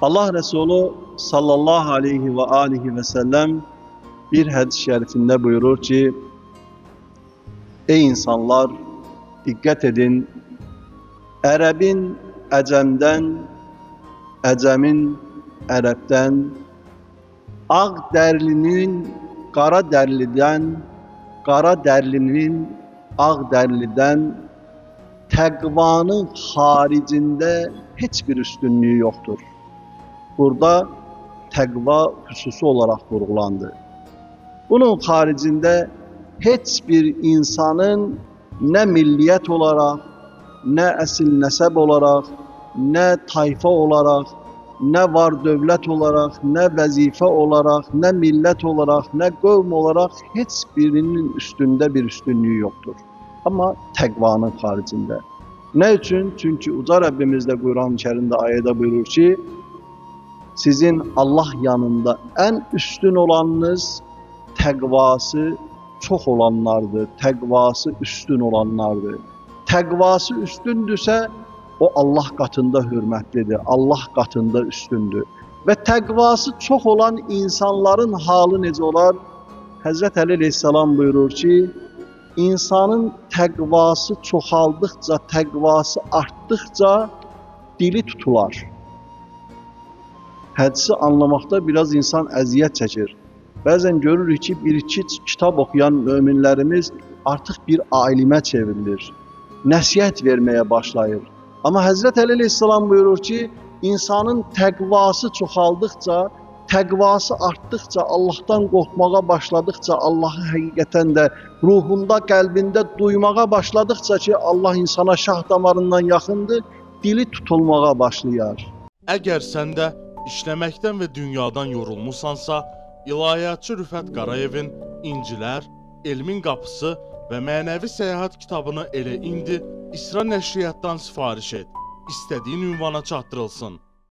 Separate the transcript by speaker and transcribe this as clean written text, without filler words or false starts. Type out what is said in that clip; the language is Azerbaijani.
Speaker 1: Allah Resulü sallallahu aleyhi ve aleyhi ve sellem bir hadis-i şerifinde buyurur ki: Ey insanlar, dikkat edin, Ərəbin Əcəmdən, Əcəmin Ərəbdən, ağ dərlinin qara dərlidən, qara dərlinin ağ dərlidən, təqvanın xaricində heç bir üstünlüğü yoktur. Burada təqva xüsusi olarak vurgulandı. Bunun haricinde hiçbir insanın ne milliyet olarak, ne esil nesep olarak, ne tayfa olarak, ne var devlet olarak, ne vazife olarak, ne millet olarak, ne kavm olarak hiçbirinin üstünde bir üstünlüğü yoktur. Ama təqvanın haricinde. Ne için? Çünkü Uca Rabbimiz de Kur'an-ı Kerim'de ayette buyurur ki, sizin Allah yanında en üstün olanınız təqvası çok olanlardır, təqvası üstün olanlardır. Təqvası üstündürsə, o Allah katında hürmetlidir, Allah katında üstündür. Ve təqvası çok olan insanların halı necə olar? Hazreti Ali Aleyhisselam buyurur ki, insanın təqvası çoxaldıqca, təqvası artdıqca dili tutular. Hədisi anlamakta biraz insan əziyyət çəkir. Bəzən görürük ki, bir-iki kitap okuyan müminlerimiz artık bir alimə çevrilir. Nəsihət vermeye başlayır. Ama Hazreti Ali Aleyhisselam buyurur ki, insanın təqvası çoxaldıqca, təqvası artdıqca, Allah'tan qorxmağa başladıqca, Allah'ı həqiqətən də ruhunda, qəlbində duymağa başladıqca ki, Allah insana şah damarından yaxındır, dili tutulmağa başlayar.
Speaker 2: Əgər sən də işləməkdən və dünyadan yorulmusansa, İlahiyyatçı Rüfət Qarayevin İncilər, Elmin Qapısı və Mənəvi Səyahət kitabını elə indi İsra Nəşriyyatdan sifariş et. İstədiyin ünvana çatdırılsın.